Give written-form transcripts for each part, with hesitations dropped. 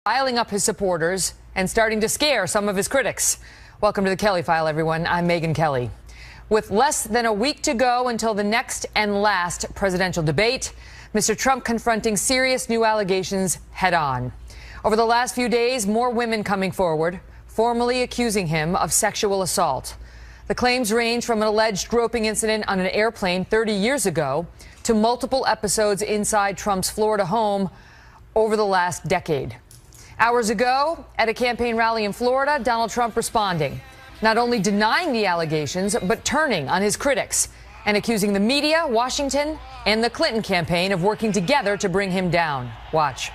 riling up his supporters and starting to scare some of his critics. Welcome to the Kelly File, everyone. I'm Megyn Kelly. With less than a week to go until the next and last presidential debate, Mr. Trump confronting serious new allegations head on. Over the last few days, more women coming forward, formally accusing him of sexual assault. The claims range from an alleged groping incident on an airplane 30 years ago to multiple episodes inside Trump's Florida home over the last decade. Hours ago, at a campaign rally in Florida, Donald Trump responding, not only denying the allegations, but turning on his critics and accusing the media, Washington, and the Clinton campaign of working together to bring him down. Watch.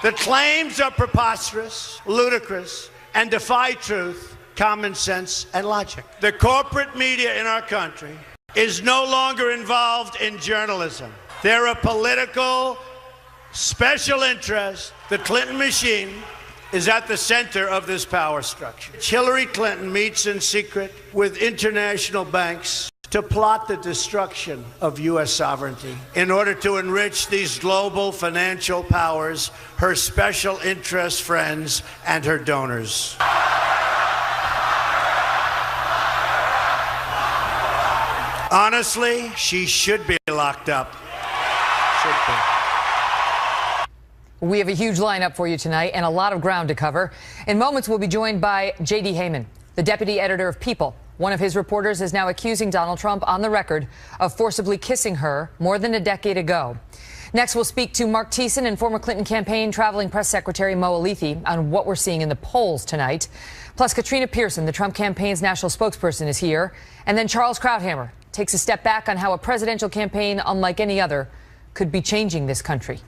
The claims are preposterous, ludicrous, and defy truth, common sense, and logic. The corporate media in our country is no longer involved in journalism. They're a political special interest. The Clinton machine is at the center of this power structure. Hillary Clinton meets in secret with international banks to plot the destruction of U.S. sovereignty in order to enrich these global financial powers, her special interest friends, and her donors. Honestly, she should be locked up. Should be. We have a huge lineup for you tonight and a lot of ground to cover. In moments, we'll be joined by J.D. Heyman, the deputy editor of People. One of his reporters is now accusing Donald Trump on the record of forcibly kissing her more than a decade ago. Next, we'll speak to Mark Thiessen and former Clinton campaign traveling press secretary Mo Alithi on what we're seeing in the polls tonight. Plus, Katrina Pearson, the Trump campaign's national spokesperson, is here. And then Charles Krauthammer takes a step back on how a presidential campaign, unlike any other, could be changing this country.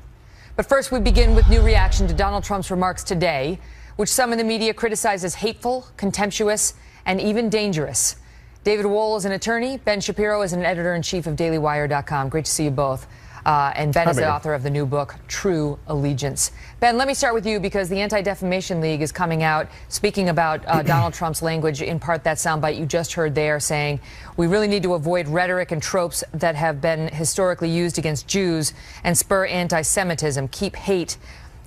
But first, we begin with new reaction to Donald Trump's remarks today, which some in the media criticize as hateful, contemptuous, and even dangerous. David Wohl is an attorney. Ben Shapiro is an editor-in-chief of DailyWire.com. Great to see you both. And Ben is the author of the new book, True Allegiance. Ben, let me start with you because the Anti-Defamation League is coming out speaking about Donald Trump's language, in part that soundbite you just heard there, saying we really need to avoid rhetoric and tropes that have been historically used against Jews and spur anti-Semitism, keep hate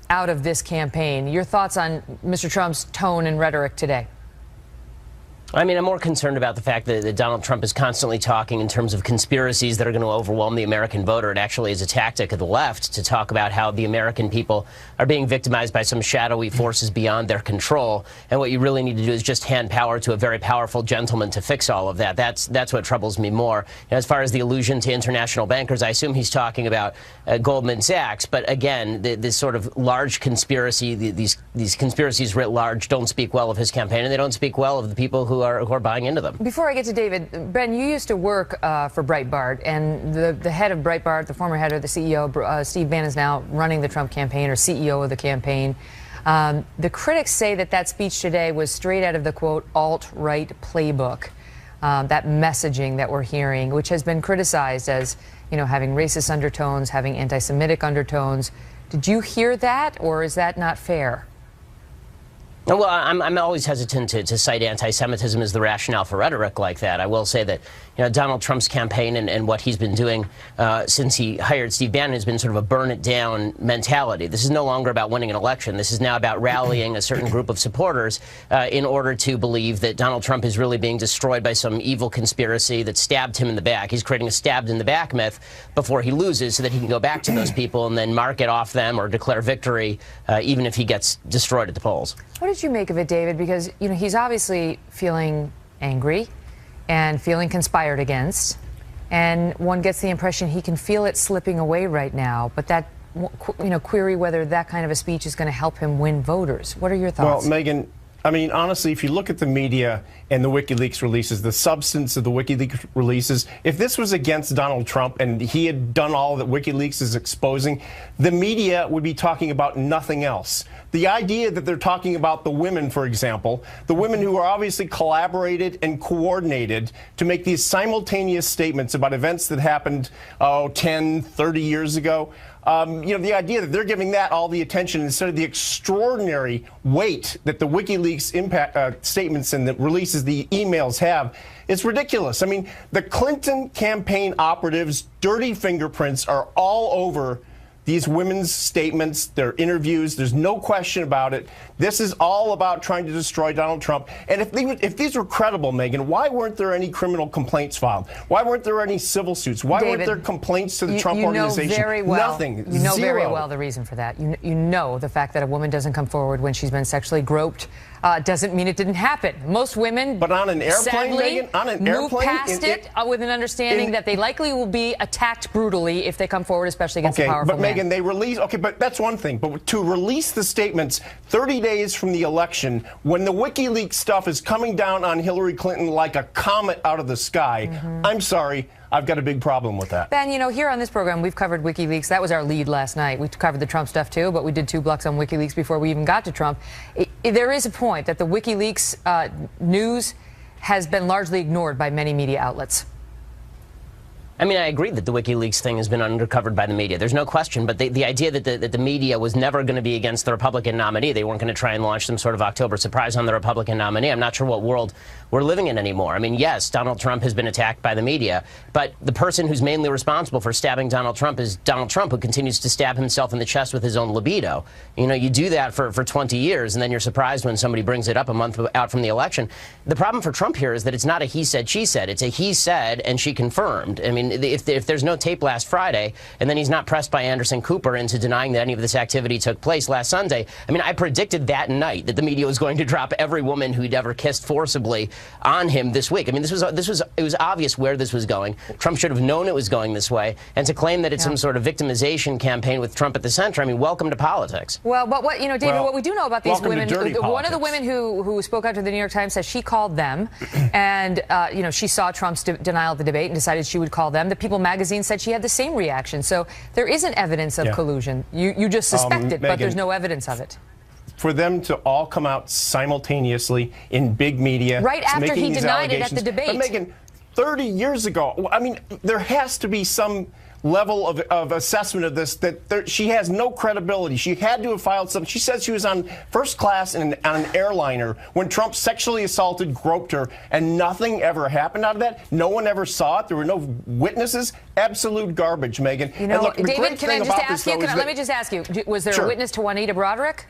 out of this campaign. Your thoughts on Mr. Trump's tone and rhetoric today? I mean, I'm more concerned about the fact that Donald Trump is constantly talking in terms of conspiracies that are going to overwhelm the American voter. It actually is a tactic of the left to talk about how the American people are being victimized by some shadowy forces beyond their control. And what you really need to do is just hand power to a very powerful gentleman to fix all of that. That's what troubles me more. As far as the allusion to international bankers, I assume he's talking about Goldman Sachs. But again, this sort of large conspiracy, these conspiracies writ large don't speak well of his campaign, and they don't speak well of the people who are buying into them. Before I get to David, Ben, you used to work for Breitbart, and the head of Breitbart, the former head of the CEO, Steve Bannon, is now running the Trump campaign, or CEO of the campaign. The critics say that speech today was straight out of the, quote, alt-right playbook, that messaging that we're hearing, which has been criticized as, you know, having racist undertones, having anti-Semitic undertones. Did you hear that, or is that not fair? Well, I'm always hesitant to cite anti-Semitism as the rationale for rhetoric like that. I will say that, you know, Donald Trump's campaign and what he's been doing since he hired Steve Bannon has been sort of a burn-it-down mentality. This is no longer about winning an election. This is now about rallying a certain group of supporters in order to believe that Donald Trump is really being destroyed by some evil conspiracy that stabbed him in the back. He's creating a stabbed-in-the-back myth before he loses so that he can go back to those people and then market off them or declare victory even if he gets destroyed at the polls. What did you make of it, David? Because, you know, he's obviously feeling angry and feeling conspired against. And one gets the impression he can feel it slipping away right now. But that, you know, query whether that kind of a speech is going to help him win voters. What are your thoughts? Well, Megyn, I mean, honestly, if you look at the media and the WikiLeaks releases, the substance of the WikiLeaks releases, if this was against Donald Trump and he had done all that WikiLeaks is exposing, the media would be talking about nothing else. The idea that they're talking about the women, for example, the women who are obviously collaborated and coordinated to make these simultaneous statements about events that happened, 10, 30 years ago, you know, the idea that they're giving that all the attention instead of the extraordinary weight that the WikiLeaks impact statements and the releases, the emails have, it's ridiculous. I mean, the Clinton campaign operatives' dirty fingerprints are all over these women's statements, their interviews, there's no question about it. This is all about trying to destroy Donald Trump. And if these were credible, Megyn, why weren't there any criminal complaints filed? Why weren't there any civil suits? Why weren't there complaints to the Trump organization? Very well, Nothing. You know Zero. very well the reason for that. You know the fact that a woman doesn't come forward when she's been sexually groped doesn't mean it didn't happen. Most women, but on an airplane, sadly, Megyn, on an move airplane, past it with an understanding that they likely will be attacked brutally if they come forward, especially against a powerful man. Megyn, they release. Okay, but that's one thing. But to release the statements 30 days from the election, when the WikiLeaks stuff is coming down on Hillary Clinton like a comet out of the sky, I'm sorry. I've got a big problem with that. Ben, you know, here on this program, we've covered WikiLeaks. That was our lead last night. We covered the Trump stuff, too, but we did 2 blocks on WikiLeaks before we even got to Trump. There is a point that the WikiLeaks news has been largely ignored by many media outlets. I mean, I agree that the WikiLeaks thing has been undercovered by the media. There's no question. But the idea that the media was never going to be against the Republican nominee, they weren't going to try and launch some sort of October surprise on the Republican nominee. I'm not sure what world we're living in anymore. I mean, yes, Donald Trump has been attacked by the media, but the person who's mainly responsible for stabbing Donald Trump is Donald Trump, who continues to stab himself in the chest with his own libido. You know, you do that for 20 years, and then you're surprised when somebody brings it up a month out from the election. The problem for Trump here is that it's not a he said, she said. It's a he said, and she confirmed. I mean, if there's no tape last Friday, and then he's not pressed by Anderson Cooper into denying that any of this activity took place last Sunday, I mean, I predicted that night that the media was going to drop every woman who'd ever kissed forcibly on him this week. I mean, it was obvious where this was going. Trump should have known it was going this way, and to claim that it's some sort of victimization campaign with Trump at the center, I mean, welcome to politics. Well, but what, you know, David, what we do know about these women, one of the women who spoke out to the New York Times says she called them, and you know, she saw Trump's denial of the debate and decided she would call them. The People magazine said she had the same reaction. So there isn't evidence of collusion. You just suspect it, Megyn, but there's no evidence of it. For them to all come out simultaneously in big media, right after he denied it at the debate. But Megyn, 30 years ago, I mean, there has to be some level of assessment of this, that she has no credibility. She had to have filed something. She said she was on first class on an airliner when Trump sexually assaulted, groped her, and nothing ever happened out of that. No one ever saw it. There were no witnesses. Absolute garbage, Megyn. You know, and look, David, can I just ask you, let me just ask you, was there a witness to Juanita Broderick?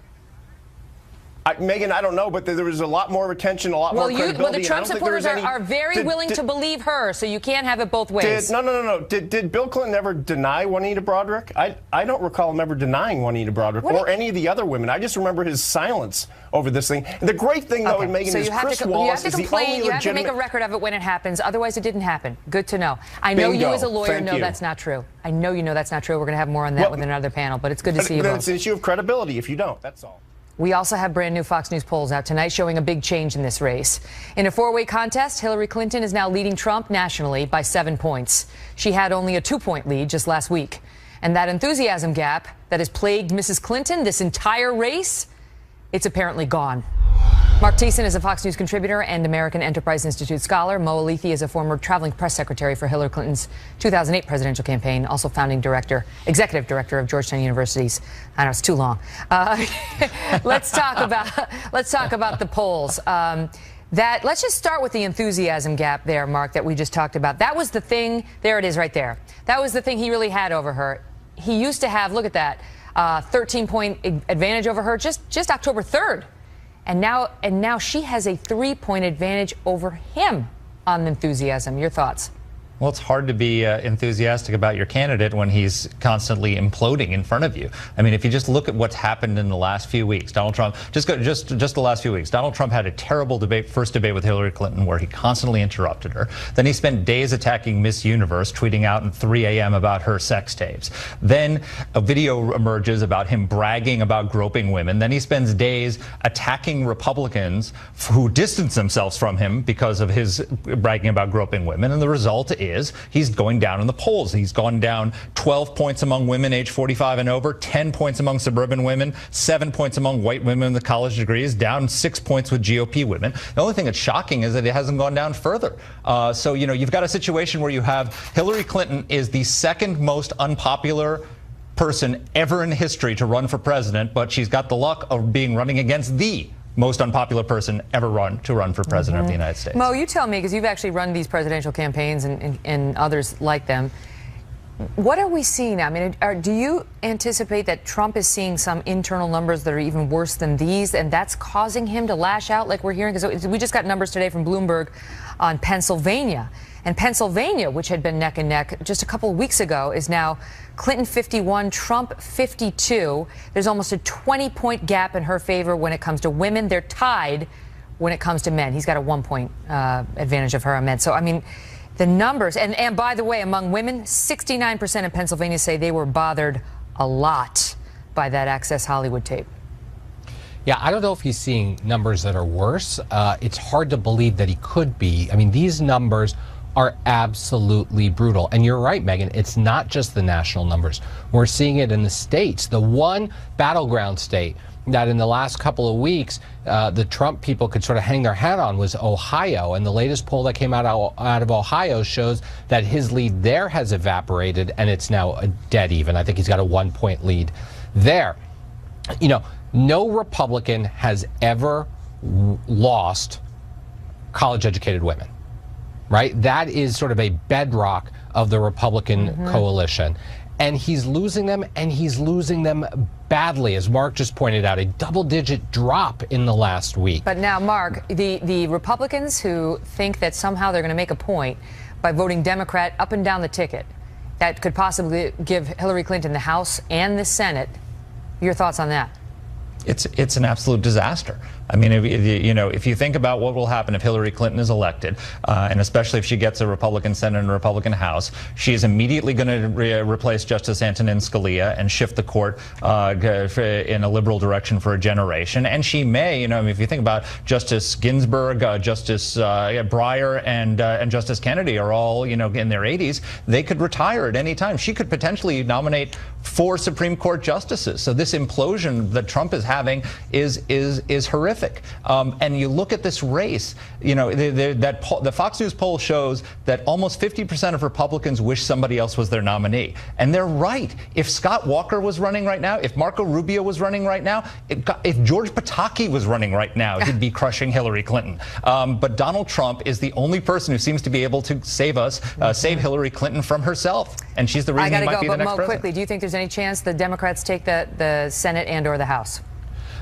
Megyn, I don't know, but there was a lot more attention, a lot more credibility. Well, the Trump supporters are very willing to believe her, so you can't have it both ways. No. Did Bill Clinton ever deny Juanita Broderick? I don't recall him ever denying Juanita Broderick or any of the other women. I just remember his silence over this thing. And the great thing, though, Megyn, is Chris Wallace is the only legitimate... You have to make a record of it when it happens. Otherwise, it didn't happen. Good to know. I know you as a lawyer know that's not true. I know you know that's not true. We're going to have more on that with another panel, but it's good to see you both. It's an issue of credibility if you don't. That's all. We also have brand new Fox News polls out tonight showing a big change in this race. In a 4-way contest, Hillary Clinton is now leading Trump nationally by 7 points. She had only a 2-point lead just last week. And that enthusiasm gap that has plagued Mrs. Clinton this entire race, it's apparently gone. Mark Thiessen is a Fox News contributor and American Enterprise Institute scholar. Mo Alithi is a former traveling press secretary for Hillary Clinton's 2008 presidential campaign, also founding executive director of Georgetown University's. I know it's too long. Let's talk about the polls. Let's just start with the enthusiasm gap there, Mark, that we just talked about. That was the thing. There it is, right there. That was the thing he really had over her. He used to have, look at that, 13-point advantage over her just October 3rd. And now she has a 3-point advantage over him on enthusiasm. Your thoughts? Well, it's hard to be enthusiastic about your candidate when he's constantly imploding in front of you. I mean, if you just look at what's happened in the last few weeks, Donald Trump, just the last few weeks, Donald Trump had a terrible first debate with Hillary Clinton where he constantly interrupted her. Then he spent days attacking Miss Universe, tweeting out at 3 a.m. about her sex tapes. Then a video emerges about him bragging about groping women. Then he spends days attacking Republicans who distance themselves from him because of his bragging about groping women. And the result is he's going down in the polls. He's gone down 12 points among women age 45 and over, 10 points among suburban women, 7 points among white women with college degrees, down 6 points with GOP women. The only thing that's shocking is that it hasn't gone down further. So, you know, you've got a situation where you have Hillary Clinton is the second most unpopular person ever in history to run for president, but she's got the luck of running against the most unpopular person ever run for president of the United States. Mo, you tell me, because you've actually run these presidential campaigns and others like them. What are we seeing? I mean, do you anticipate that Trump is seeing some internal numbers that are even worse than these, and that's causing him to lash out like we're hearing? Because we just got numbers today from Bloomberg on Pennsylvania. And Pennsylvania, which had been neck and neck just a couple of weeks ago, is now Clinton 51, Trump 52. There's almost a 20-point gap in her favor when it comes to women. They're tied when it comes to men. He's got a 1-point advantage of her on men. So, I mean, the numbers, and by the way, among women, 69% of Pennsylvania say they were bothered a lot by that Access Hollywood tape. Yeah, I don't know if he's seeing numbers that are worse. It's hard to believe that he could be. I mean, these numbers are absolutely brutal. And you're right, Megyn, it's not just the national numbers. We're seeing it in the states. The one battleground state that in the last couple of weeks, the Trump people could sort of hang their hat on was Ohio. And the latest poll that came out of Ohio shows that his lead there has evaporated, and it's now a dead even. I think he's got a 1-point lead there. You know, no Republican has ever lost college-educated women, right? That is sort of a bedrock of the Republican coalition. And he's losing them, and he's losing them badly, as Mark just pointed out, a double-digit drop in the last week. But now, Mark, the Republicans who think that somehow they're going to make a point by voting Democrat up and down the ticket, that could possibly give Hillary Clinton the House and the Senate, your thoughts on that? It's an absolute disaster. I mean, if you think about what will happen if Hillary Clinton is elected, and especially if she gets a Republican Senate and a Republican House, she is immediately going to replace Justice Antonin Scalia and shift the court in a liberal direction for a generation. And she may, if you think about Justice Ginsburg, Justice Breyer, and Justice Kennedy are all, in their 80s. They could retire at any time. She could potentially nominate 4 Supreme Court justices. So this implosion that Trump is having is horrific. And you look at this race, the Fox News poll shows that almost 50% of Republicans wish somebody else was their nominee. And they're right. If Scott Walker was running right now, if Marco Rubio was running right now, if George Pataki was running right now, he'd be crushing Hillary Clinton. But Donald Trump is the only person who seems to be able to save Hillary Clinton from herself. And she's the reason he might be the next president. Quickly, do you think there's any chance the Democrats take the Senate and or the House?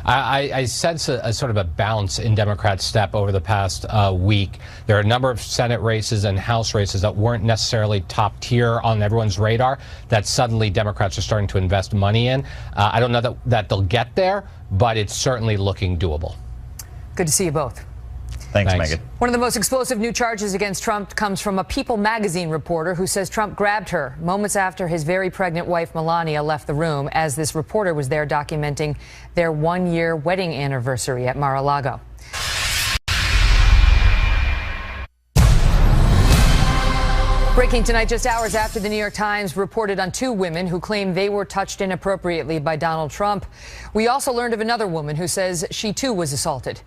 I sense a sort of a bounce in Democrats' step over the past week. There are a number of Senate races and House races that weren't necessarily top tier on everyone's radar that suddenly Democrats are starting to invest money in. I don't know that they'll get there, but it's certainly looking doable. Good to see you both. Thanks, Megyn. One of the most explosive new charges against Trump comes from a People magazine reporter who says Trump grabbed her moments after his very pregnant wife, Melania, left the room as this reporter was there documenting their 1-year wedding anniversary at Mar-a-Lago. Breaking tonight, just hours after the New York Times reported on 2 women who claim they were touched inappropriately by Donald Trump. We also learned of another woman who says she too was assaulted.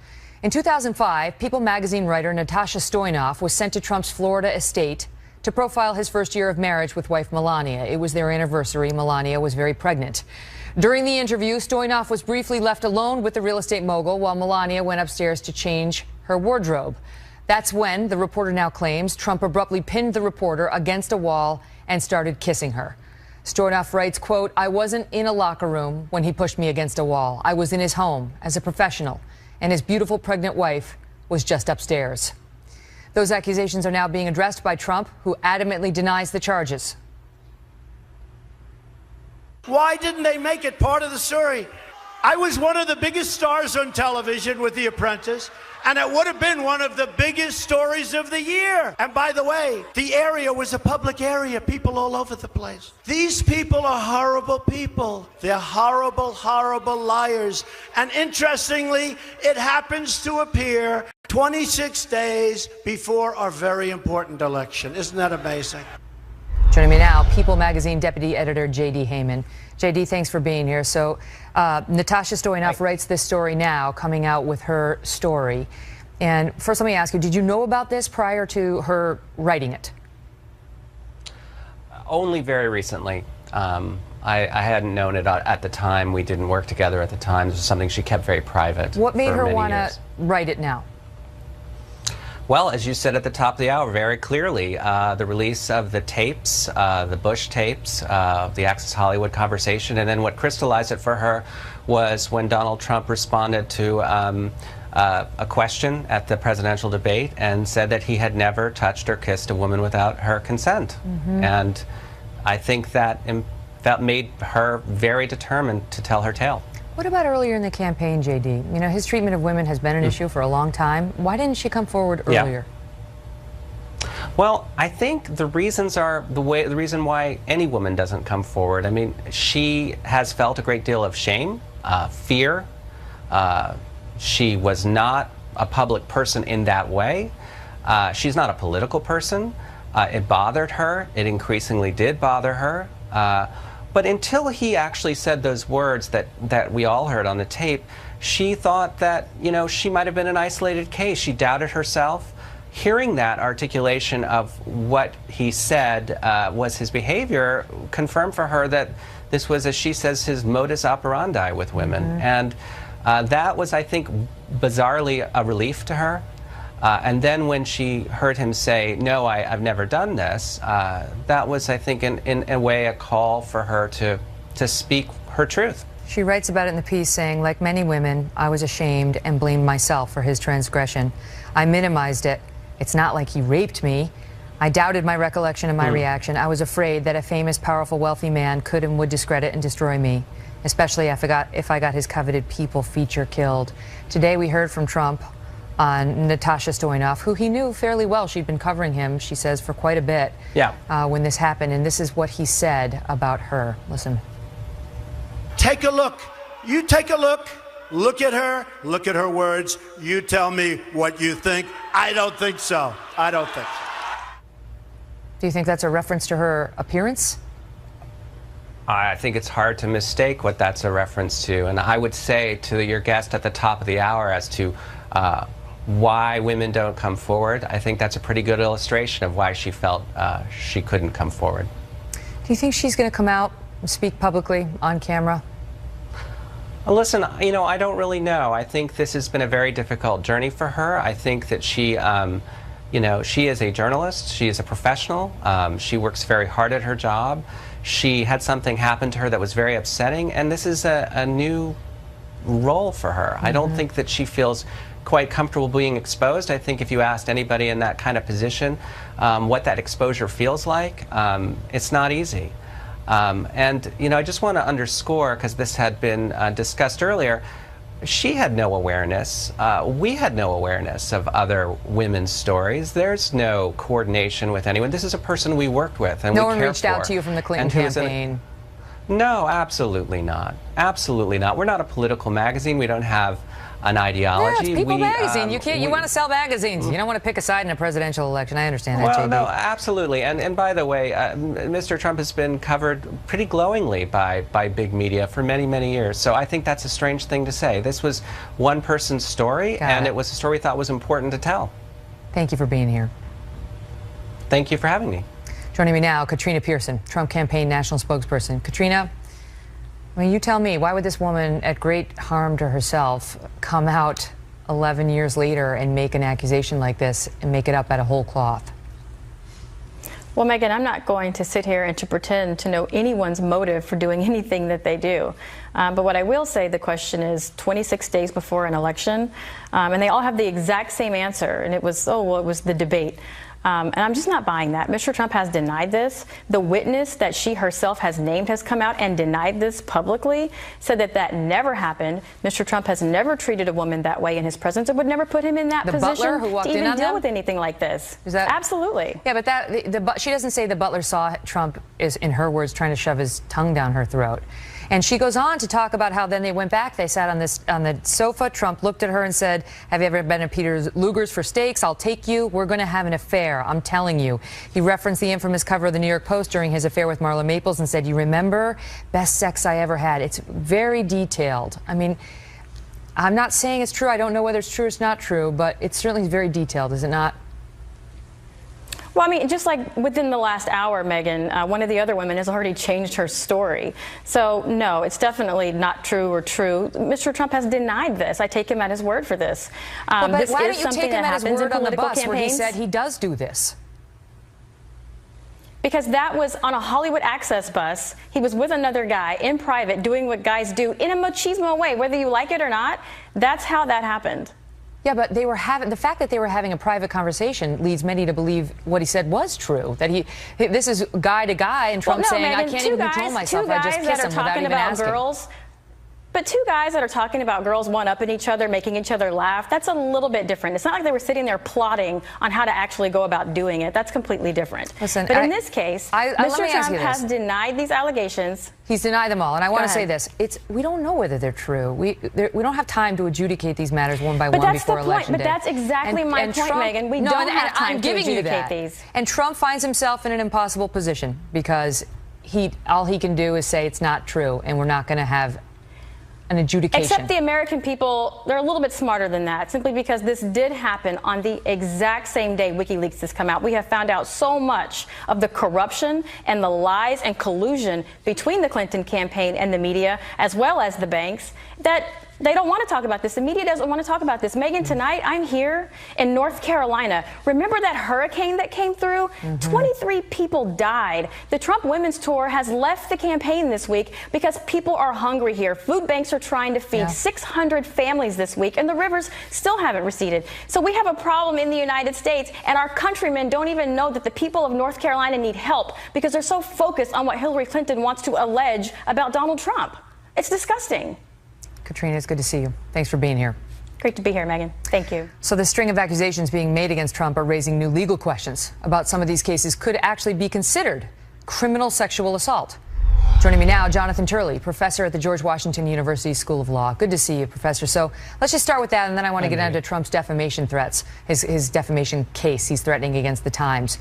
In 2005, People magazine writer Natasha Stoynoff was sent to Trump's Florida estate to profile his first year of marriage with wife Melania. It was their anniversary. Melania was very pregnant. During the interview, Stoynoff was briefly left alone with the real estate mogul while Melania went upstairs to change her wardrobe. That's when, the reporter now claims, Trump abruptly pinned the reporter against a wall and started kissing her. Stoynoff writes, quote, "I wasn't in a locker room when he pushed me against a wall. I was in his home as a professional, and his beautiful pregnant wife was just upstairs." Those accusations are now being addressed by Trump, who adamantly denies the charges. Why didn't they make it part of the story? I was one of the biggest stars on television with The Apprentice, and it would have been one of the biggest stories of the year. And by the way, the area was a public area, people all over the place. These people are horrible people. They're horrible, horrible liars. And interestingly, it happens to appear 26 days before our very important election. Isn't that amazing? Joining me now, People magazine deputy editor J.D. Heyman. J.D., thanks for being here. So Natasha Stoynoff writes this story now, coming out with her story. And first, let me ask you, did you know about this prior to her writing it? Only very recently. I hadn't known it at the time. We didn't work together at the time. This was something she kept very private. What made her want to write it now? Well, as you said at the top of the hour, very clearly, the release of the tapes, the Bush tapes, the Access Hollywood conversation, and then what crystallized it for her was when Donald Trump responded to a question at the presidential debate and said that he had never touched or kissed a woman without her consent. And I think that made her very determined to tell her tale. What about earlier in the campaign, JD? You know, his treatment of women has been an issue for a long time. Why didn't she come forward earlier? Well, I think the reasons are the reason why any woman doesn't come forward. I mean, she has felt a great deal of shame, fear. She was not a public person in that way. She's not a political person. It bothered her. It increasingly did bother her. But until he actually said those words that we all heard on the tape, she thought that, you know, she might have been an isolated case. She doubted herself. Hearing that articulation of what he said was his behavior confirmed for her that this was, as she says, his modus operandi with women. And that was, I think, bizarrely a relief to her. And then when she heard him say, no, I've never done this, that was, I think, in a way, a call for her to speak her truth. She writes about it in the piece saying, like many women, I was ashamed and blamed myself for his transgression. I minimized it. It's not like he raped me. I doubted my recollection and my reaction. I was afraid that a famous, powerful, wealthy man could and would discredit and destroy me, especially if I got his coveted People feature killed. Today we heard from Trump on Natasha Stoyanov, who he knew fairly well. She'd been covering him, she says, for quite a bit when this happened. And this is what he said about her. Listen. Take a look. You take a look. Look at her. Look at her words. You tell me what you think. I don't think so. I don't think so. Do you think that's a reference to her appearance? I think it's hard to mistake what that's a reference to. And I would say to your guest at the top of the hour as to why women don't come forward, I think that's a pretty good illustration of why she felt she couldn't come forward. Do you think she's going to come out and speak publicly on camera? Listen, you know, I don't really know. I think this has been a very difficult journey for her. I think that she, you know, she is a journalist. She is a professional. She works very hard at her job. She had something happen to her that was very upsetting, and this is a new role for her. I don't think that she feels quite comfortable being exposed. I think if you asked anybody in that kind of position what that exposure feels like, it's not easy. And, you know, I just want to underscore, because this had been discussed earlier, she had no awareness. We had no awareness of other women's stories. There's no coordination with anyone. This is a person we worked with and we care for. No one reached out to you from the Clinton campaign? No, absolutely not. Absolutely not. We're not a political magazine. We don't have an ideology. Yeah, it's People magazine. You want to sell magazines. You don't want to pick a side in a presidential election. I understand that, well, JD. no, absolutely. And by the way, Mr. Trump has been covered pretty glowingly by big media for many, many years. So I think that's a strange thing to say. This was one person's story, and it was a story we thought was important to tell. Thank you for being here. Thank you for having me. Joining me now, Katrina Pearson, Trump campaign national spokesperson. Katrina, I mean, you tell me, why would this woman at great harm to herself come out 11 years later and make an accusation like this and make it up out of whole cloth? Well, Megyn, I'm not going to sit here and to pretend to know anyone's motive for doing anything that they do. But what I will say, the question is 26 days before an election, and they all have the exact same answer, and it was, oh, well, it was the debate. And I'm just not buying that. Mr. Trump has denied this. The witness that she herself has named has come out and denied this publicly, said that that never happened. Mr. Trump has never treated a woman that way in his presence. It would never put him in that position butler who walked to even in on deal them? with anything like this. Is that absolutely? Yeah, but she doesn't say the butler saw Trump, is in her words, trying to shove his tongue down her throat. And she goes on to talk about how then they went back, they sat on the sofa. Trump looked at her and said, have you ever been at Peter Luger's for steaks? I'll take you. We're going to have an affair. I'm telling you. He referenced the infamous cover of the New York Post during his affair with Marla Maples and said, you remember? Best sex I ever had. It's very detailed. I mean, I'm not saying it's true. I don't know whether it's true or it's not true, but it's certainly very detailed, is it not? Well, I mean, just like within the last hour, Megyn, one of the other women has already changed her story. So, no, it's definitely not true or true. Mr. Trump has denied this. I take him at his word for this. But this why is don't you something take him that at his happens in word on the political bus where he campaigns. said he does do this? Because that was on a Hollywood Access bus. He was with another guy in private doing what guys do in a machismo way, whether you like it or not. That's how that happened. Yeah, but they were the fact that they were having a private conversation leads many to believe what he said was true. That this is guy to guy, and Trump saying, Megyn, I can't even control myself. I just kiss him without even asking. Girls. But two guys that are talking about girls one-upping each other, making each other laugh, that's a little bit different. It's not like they were sitting there plotting on how to actually go about doing it. That's completely different. Listen, but in this case, Mr. Trump has denied these allegations. He's denied them all. And I want to say this. We don't know whether they're true. We don't have time to adjudicate these matters one by one before Election Day. But that's exactly my point, Megyn. We don't have time to adjudicate these. And Trump finds himself in an impossible position because all he can do is say it's not true, and we're not going to have an adjudication. Except the American people, they're a little bit smarter than that, simply because this did happen on the exact same day WikiLeaks has come out. We have found out so much of the corruption and the lies and collusion between the Clinton campaign and the media, as well as the banks, that they don't want to talk about this. The media doesn't want to talk about this. Megyn, tonight I'm here in North Carolina. Remember that hurricane that came through? 23 people died. The Trump Women's Tour has left the campaign this week because people are hungry here. Food banks are trying to feed 600 families this week, and the rivers still haven't receded. So we have a problem in the United States, and our countrymen don't even know that the people of North Carolina need help because they're so focused on what Hillary Clinton wants to allege about Donald Trump. It's disgusting. Katrina, it's good to see you. Thanks for being here. Great to be here, Megyn. Thank you. So the string of accusations being made against Trump are raising new legal questions about some of these cases could actually be considered criminal sexual assault. Joining me now, Jonathan Turley, professor at the George Washington University School of Law. Good to see you, Professor. So let's just start with that, and then I want to get into Trump's defamation threats, his defamation case he's threatening against the Times.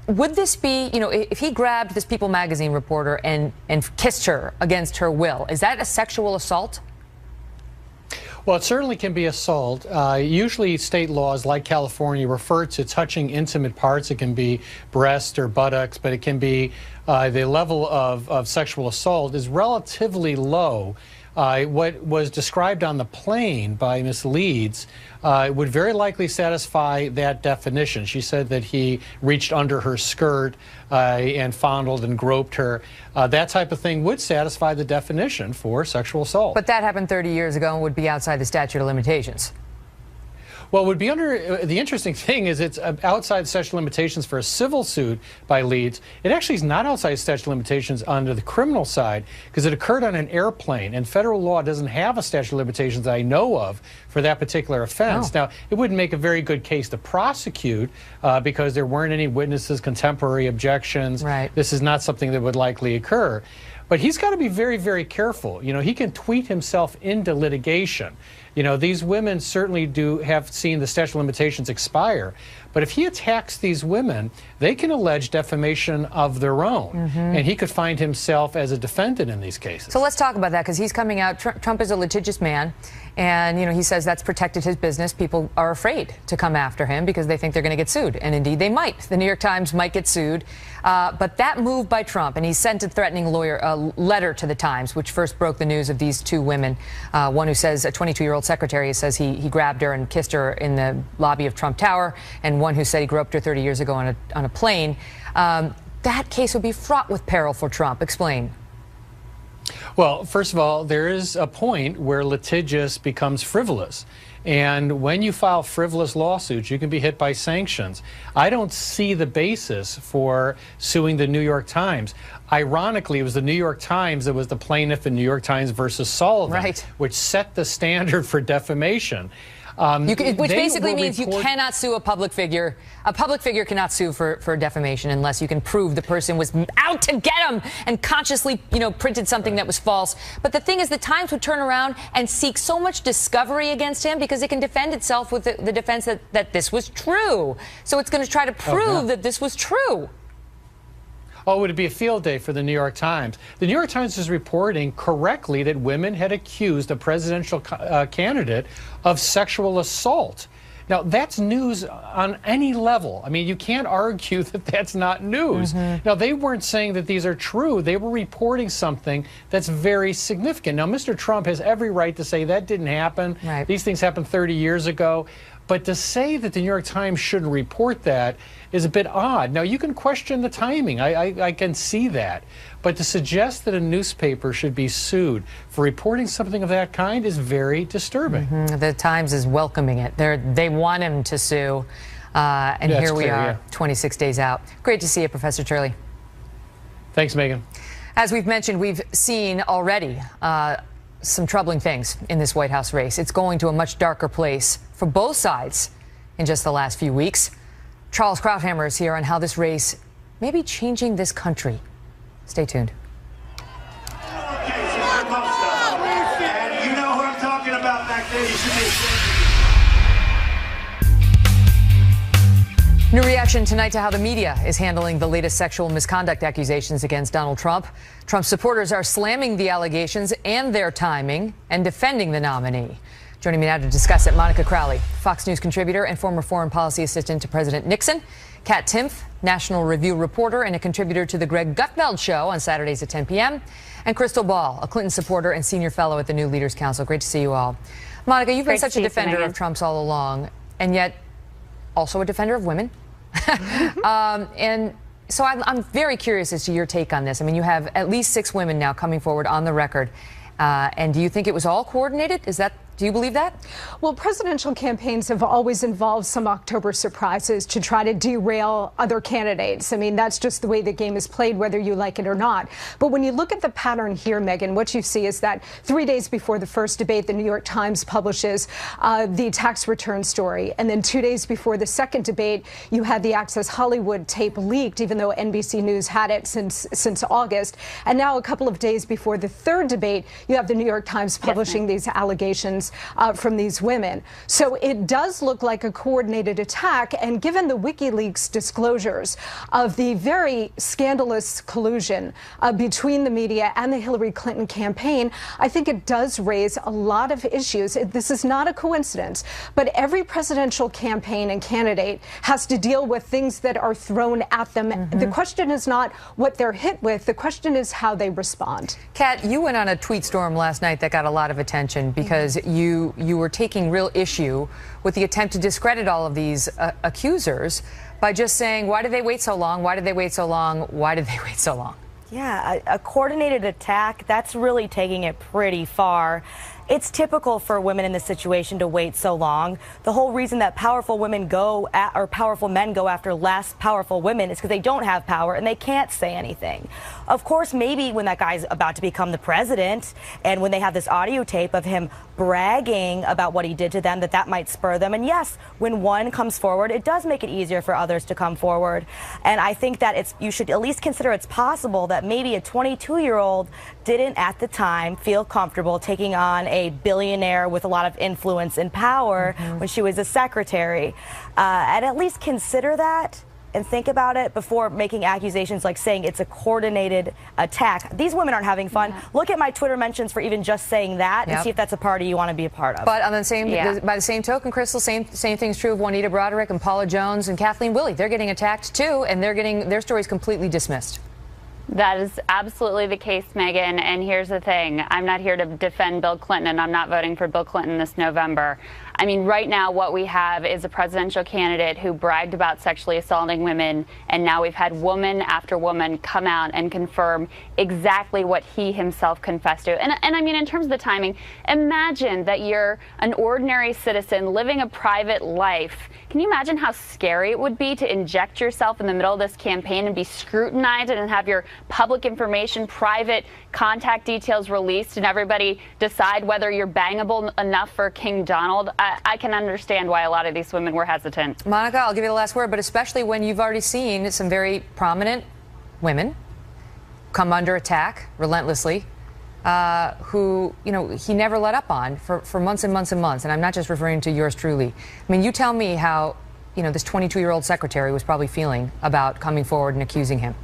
Would this be, if he grabbed this People magazine reporter and kissed her against her will, is that a sexual assault? Well, it certainly can be assault. Usually state laws like California refer to touching intimate parts. It can be breast or buttocks, but it can be the level of sexual assault is relatively low. What was described on the plane by Ms. Leeds would very likely satisfy that definition. She said that he reached under her skirt and fondled and groped her. That type of thing would satisfy the definition for sexual assault. But that happened 30 years ago and would be outside the statute of limitations. Well, it would be under the interesting thing is it's outside statute of limitations for a civil suit by Leeds. It actually is not outside statute of limitations under the criminal side because it occurred on an airplane, and federal law doesn't have a statute of limitations that I know of for that particular offense. Now, it wouldn't make a very good case to prosecute because there weren't any witnesses, contemporary objections. Right. This is not something that would likely occur. But he's got to be very, very careful. He can tweet himself into litigation. These women certainly have seen the statute of limitations expire. But if he attacks these women, they can allege defamation of their own. And he could find himself as a defendant in these cases. So let's talk about that, because he's coming out. Trump is a litigious man. And, he says that's protected his business. People are afraid to come after him because they think they're going to get sued. And indeed, they might. The New York Times might get sued. But that move by Trump, and he sent a threatening letter to the Times, which first broke the news of these two women. One who says, a 22-year-old secretary says he grabbed her and kissed her in the lobby of Trump Tower, and one who said he groped her 30 years ago on a plane. That case would be fraught with peril for Trump. Explain. Well, first of all, there is a point where litigious becomes frivolous. And when you file frivolous lawsuits, you can be hit by sanctions. I don't see the basis for suing the New York Times. Ironically, it was the New York Times that was the plaintiff in New York Times versus Sullivan, which set the standard for defamation. Which basically means you cannot sue a public figure. A public figure cannot sue for defamation unless you can prove the person was out to get him and consciously, printed something that was false. But the thing is, the Times would turn around and seek so much discovery against him because it can defend itself with the defense that this was true. So it's going to try to prove that this was true. Oh, would it be a field day for the New York Times? The New York Times is reporting correctly that women had accused a presidential candidate of sexual assault. Now, that's news on any level. I mean, you can't argue that that's not news. Now, they weren't saying that these are true. They were reporting something that's very significant. Now, Mr. Trump has every right to say that didn't happen. Right. These things happened 30 years ago. But to say that the New York Times shouldn't report that is a bit odd. Now, you can question the timing. I can see that. But to suggest that a newspaper should be sued for reporting something of that kind is very disturbing. The Times is welcoming it. They want him to sue. And Yeah, here we clear, are, yeah. 26 days out. Great to see you, Professor Turley. Thanks, Megyn. As we've mentioned, we've seen already some troubling things in this White House race. It's going to a much darker place for both sides in just the last few weeks. Charles Krauthammer is here on how this race may be changing this country. Stay tuned. And you know who I'm talking about back there. You should be New reaction tonight to how the media is handling the latest sexual misconduct accusations against Donald Trump. Trump's supporters are slamming the allegations and their timing and defending the nominee. Joining me now to discuss it, Monica Crowley, Fox News contributor and former foreign policy assistant to President Nixon. Kat Timpf, National Review reporter and a contributor to the Greg Gutfeld Show on Saturdays at 10 p.m. And Crystal Ball, a Clinton supporter and senior fellow at the New Leaders Council. Great to see you all. Monica, you've been such a defender of Trump's all along, and yet also a defender of women. And so I'm very curious as to your take on this. I mean, you have at least 6 women now coming forward on the record. And do you think it was all coordinated? Do you believe that? Well, presidential campaigns have always involved some October surprises to try to derail other candidates. I mean, that's just the way the game is played, whether you like it or not. But when you look at the pattern here, Megyn, what you see is that 3 days before the first debate, the New York Times publishes the tax return story. And then 2 days before the second debate, you had the Access Hollywood tape leaked, even though NBC News had it since August. And now a couple of days before the third debate, you have the New York Times publishing these allegations from these women. So it does look like a coordinated attack, and given the WikiLeaks disclosures of the very scandalous collusion between the media and the Hillary Clinton campaign, I think it does raise a lot of issues. This is not a coincidence, but every presidential campaign and candidate has to deal with things that are thrown at them. The question is not what they're hit with, the question is how they respond. Kat, you went on a tweet storm last night that got a lot of attention because you were taking real issue with the attempt to discredit all of these accusers by just saying, why did they wait so long? Why did they wait so long? Why did they wait so long? Yeah, a coordinated attack, that's really taking it pretty far. It's typical for women in this situation to wait so long. The whole reason that powerful men go after less powerful women is because they don't have power and they can't say anything. Of course, maybe when that guy's about to become the president and when they have this audio tape of him bragging about what he did to them, that might spur them. And yes, when one comes forward, it does make it easier for others to come forward. And I think that you should at least consider it's possible that maybe a 22-year-old didn't at the time feel comfortable taking on a billionaire with a lot of influence and power when she was a secretary. And at least consider that and think about it before making accusations like saying it's a coordinated attack. These women aren't having fun. Look at my Twitter mentions for even just saying that and see if that's a party you want to be a part of. But on the same, by the same token, Crystal, same thing's true of Juanita Broderick and Paula Jones and Kathleen Willey. They're getting attacked too, and they're getting their stories completely dismissed. That is absolutely the case, Megyn. And here's the thing. I'm not here to defend Bill Clinton, and I'm not voting for Bill Clinton this November. I mean, right now what we have is a presidential candidate who bragged about sexually assaulting women, and now we've had woman after woman come out and confirm exactly what he himself confessed to. And I mean, in terms of the timing, imagine that you're an ordinary citizen living a private life. Can you imagine how scary it would be to inject yourself in the middle of this campaign and be scrutinized and have your public information, private contact details released, and everybody decide whether you're bangable enough for King Donald? I can understand why a lot of these women were hesitant. Monica, I'll give you the last word, but especially when you've already seen some very prominent women come under attack relentlessly, who, you know, he never let up on for months and months and months. And I'm not just referring to yours truly. I mean, you tell me how, you know, this 22-year-old secretary was probably feeling about coming forward and accusing him.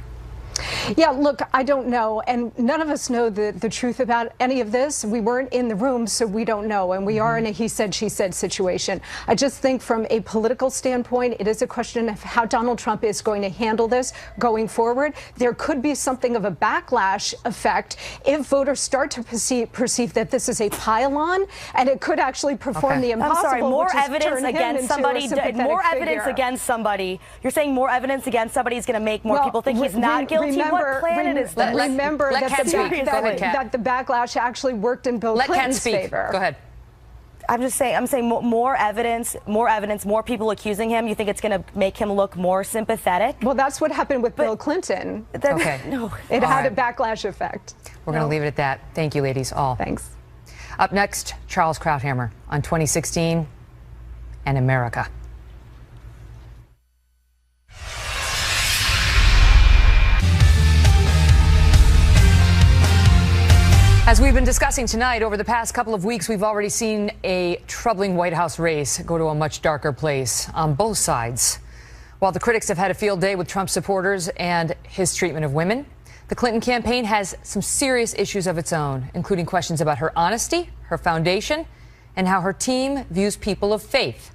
Yeah, look, I don't know, and none of us know the truth about any of this. We weren't in the room, so we don't know, and we are in a he said, she said situation. I just think from a political standpoint, it is a question of how Donald Trump is going to handle this going forward. There could be something of a backlash effect if voters start to perceive that this is a pile-on, and it could actually perform the impossible. I'm sorry, more which is evidence turn him against into somebody. a sympathetic More figure. evidence against somebody. You're saying more evidence against somebody is going to make more people think he's not guilty. What planet is this? Remember that the backlash actually worked in Bill Clinton's favor. Go ahead. I'm saying more evidence, more people accusing him. You think it's going to make him look more sympathetic? Well, that's what happened with Bill Clinton. Okay. No. It had a backlash effect. We're going to leave it at that. Thank you, ladies, all. Thanks. Up next, Charles Krauthammer on 2016 and America. As we've been discussing tonight, over the past couple of weeks, we've already seen a troubling White House race go to a much darker place on both sides. While the critics have had a field day with Trump supporters and his treatment of women, the Clinton campaign has some serious issues of its own, including questions about her honesty, her foundation, and how her team views people of faith.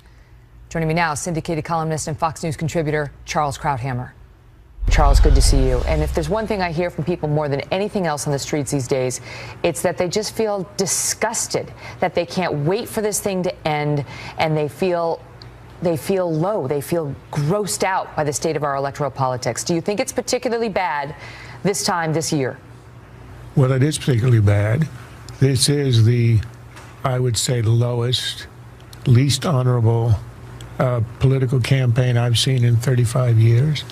Joining me now, syndicated columnist and Fox News contributor Charles Krauthammer. Charles, good to see you. And if there's one thing I hear from people more than anything else on the streets these days, it's that they just feel disgusted, that they can't wait for this thing to end, and they feel low. They feel grossed out by the state of our electoral politics. Do you think it's particularly bad this time, this year? Well, it is particularly bad. This is I would say, the lowest, least honorable political campaign I've seen in 35 years.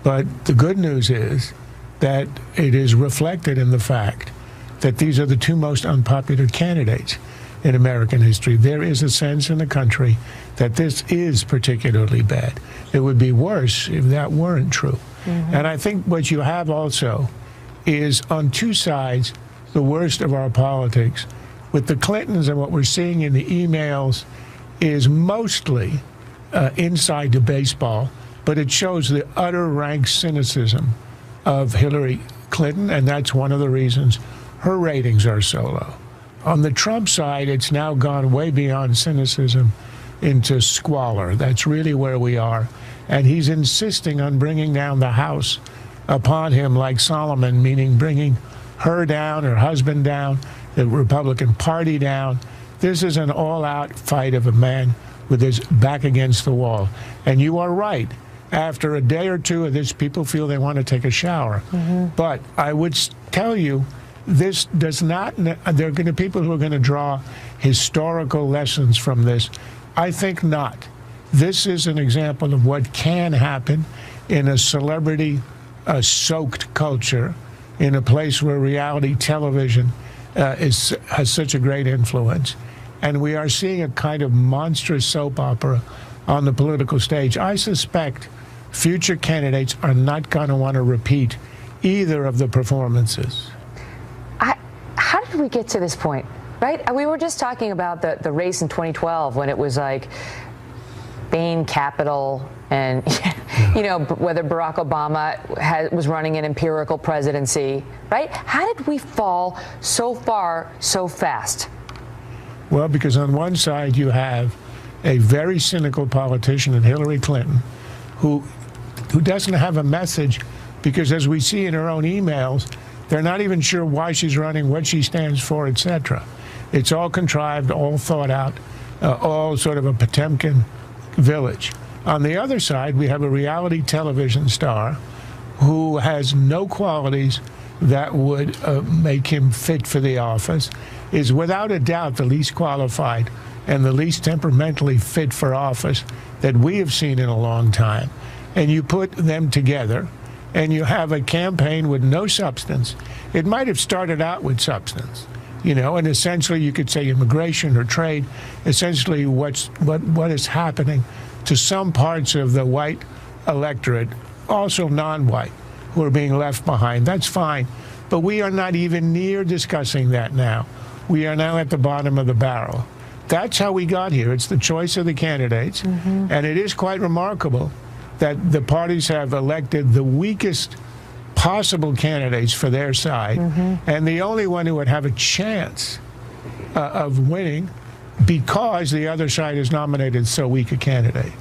But the good news is that it is reflected in the fact that these are the two most unpopular candidates in American history. There is a sense in the country that this is particularly bad. It would be worse if that weren't true. Mm-hmm. And I think what you have also is on two sides the worst of our politics. With the Clintons and what we're seeing in the emails is mostly inside the baseball, but it shows the utter rank cynicism of Hillary Clinton, and that's one of the reasons her ratings are so low. On the Trump side, it's now gone way beyond cynicism into squalor. That's really where we are. And he's insisting on bringing down the House upon him like Solomon, meaning bringing her down, her husband down, the Republican Party down. This is an all-out fight of a man with his back against the wall. And you are right. After a day or two of this, people feel they want to take a shower. Mm-hmm. But I would tell you, this does not, there are going to be people who are going to draw historical lessons from this. I think not. This is an example of what can happen in a celebrity-soaked culture, in a place where reality television has such a great influence. And we are seeing a kind of monstrous soap opera on the political stage. I suspect future candidates are not going to want to repeat either of the performances. How did we get to this point, right? We were just talking about the race in 2012 when it was like Bain Capital and, you know, whether Barack Obama was running an empirical presidency, right? How did we fall so far so fast? Well, because on one side you have a very cynical politician in Hillary Clinton who doesn't have a message, because as we see in her own emails, they're not even sure why she's running, what she stands for, etc. It's all contrived, all thought out, all sort of a Potemkin village. On the other side, we have a reality television star who has no qualities that would make him fit for the office, is without a doubt the least qualified and the least temperamentally fit for office that we have seen in a long time. And you put them together, and you have a campaign with no substance. It might have started out with substance, you know, and essentially you could say immigration or trade, essentially what is happening to some parts of the white electorate, also non-white, who are being left behind. That's fine. But we are not even near discussing that now. We are now at the bottom of the barrel. That's how we got here. It's the choice of the candidates. Mm-hmm. And it is quite remarkable that the parties have elected the weakest possible candidates for their side, and the only one who would have a chance of winning because the other side has nominated so weak a candidate.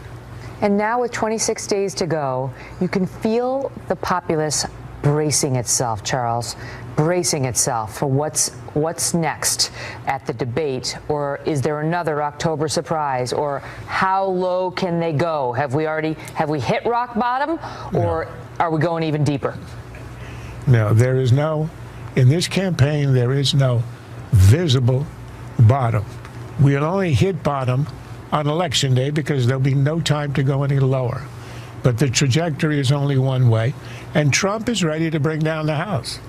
And now with 26 days to go, you can feel the populace bracing itself, Charles, bracing itself for what's next at the debate, or is there another October surprise, or how low can they go? Have we hit rock bottom, or are we going even deeper? No, there is no, in this campaign, there is no visible bottom. We'll only hit bottom on Election Day because there'll be no time to go any lower. But the trajectory is only one way, and Trump is ready to bring down the House.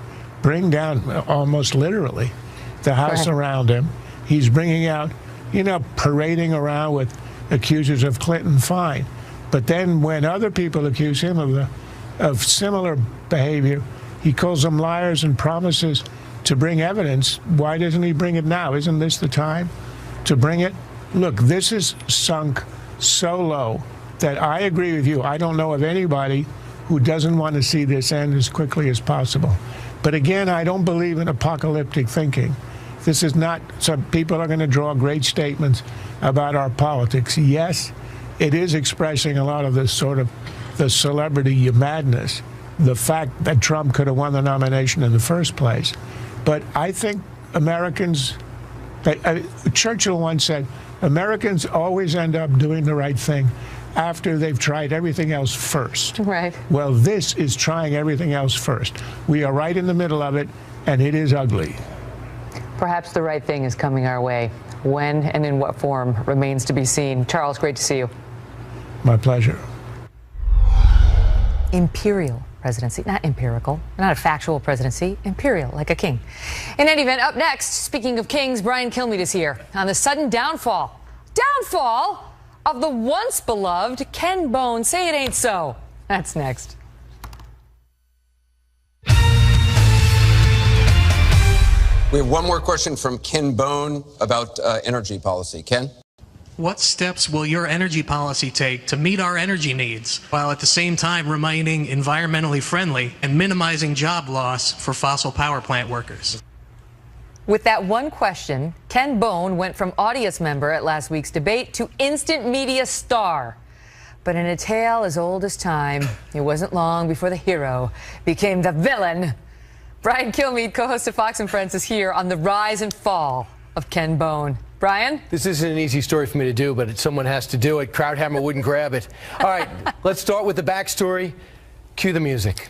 Bring down, almost literally, the House around him. He's bringing out, parading around with accusers of Clinton, fine. But then when other people accuse him of similar behavior, he calls them liars and promises to bring evidence. Why doesn't he bring it now? Isn't this the time to bring it? Look, this is sunk so low that I agree with you. I don't know of anybody who doesn't want to see this end as quickly as possible. But again, I don't believe in apocalyptic thinking. This is not, some people are going to draw great statements about our politics. Yes, it is expressing a lot of this sort of the celebrity madness, the fact that Trump could have won the nomination in the first place. But I think Americans, Churchill once said, Americans always end up doing the right thing after they've tried everything else first. Right. Well, this is trying everything else first. We are right in the middle of it, and it is ugly. Perhaps the right thing is coming our way. When and in what form remains to be seen. Charles, great to see you. My pleasure. Imperial presidency, not empirical, not a factual presidency, imperial, like a king. In any event, up next, speaking of kings, Brian Kilmeade is here on the sudden downfall of the once beloved Ken Bone. Say it ain't so. That's next. We have one more question from Ken Bone about energy policy. Ken? What steps will your energy policy take to meet our energy needs while at the same time remaining environmentally friendly and minimizing job loss for fossil power plant workers? With that one question, Ken Bone went from audience member at last week's debate to instant media star. But in a tale as old as time, it wasn't long before the hero became the villain. Brian Kilmeade, co-host of Fox & Friends, is here on the rise and fall of Ken Bone. Brian? This isn't an easy story for me to do, but someone has to do it. Crowdhammer wouldn't grab it. All right, let's start with the backstory. Cue the music.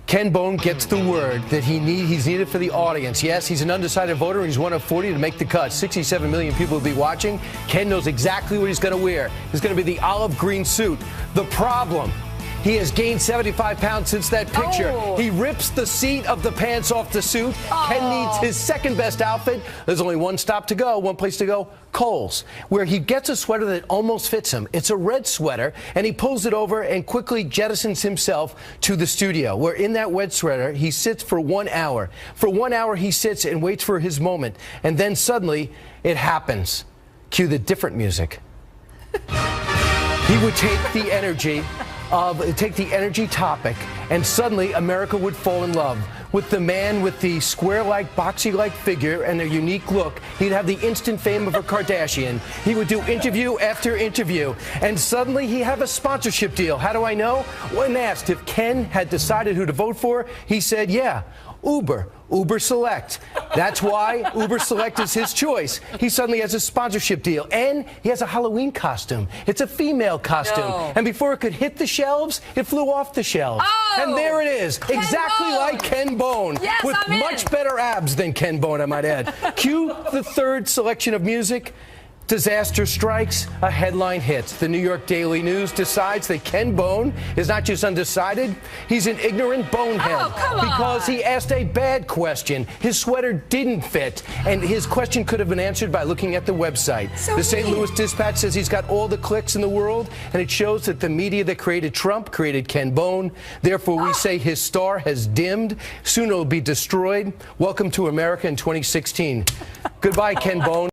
Ken Bone gets the word that he's needed for the audience. Yes, he's an undecided voter, and he's one of 40 to make the cut. 67 million people will be watching. Ken knows exactly what he's going to wear. He's going to be the olive green suit. The problem, he has gained 75 pounds since that picture. Oh. He rips the seat of the pants off the suit. Oh. Ken needs his second best outfit. There's only one stop to go, one place to go, Kohl's, where he gets a sweater that almost fits him. It's a red sweater, and he pulls it over and quickly jettisons himself to the studio, where in that red sweater, he sits for 1 hour. For 1 hour, he sits and waits for his moment, and then suddenly, it happens. Cue the different music. He would take the energy topic, and suddenly America would fall in love with the man with the square-like, boxy-like figure and a unique look. He'd have the instant fame of a Kardashian. He would do interview after interview, and suddenly he'd have a sponsorship deal. How do I know? When asked if Ken had decided who to vote for, he said, yeah, Uber Select. That's why Uber Select is his choice. He suddenly has a sponsorship deal, and he has a Halloween costume. It's a female costume. No. And before it could hit the shelves, it flew off the shelves. Oh, and there it is, exactly Bone. like Ken Bone, Yes, with I'm in. much better abs than Ken Bone, I might add. Cue the third selection of music. Disaster strikes, a headline hits. The New York Daily News decides that Ken Bone is not just undecided, he's an ignorant bonehead. Oh, come on. Because he asked a bad question. His sweater didn't fit, and his question could have been answered by looking at the website. So the St. mean. Louis Dispatch says he's got all the clicks in the world, and it shows that the media that created Trump created Ken Bone. Therefore, we say his star has dimmed. Soon it'll be destroyed. Welcome to America in 2016. Goodbye, Ken Bone.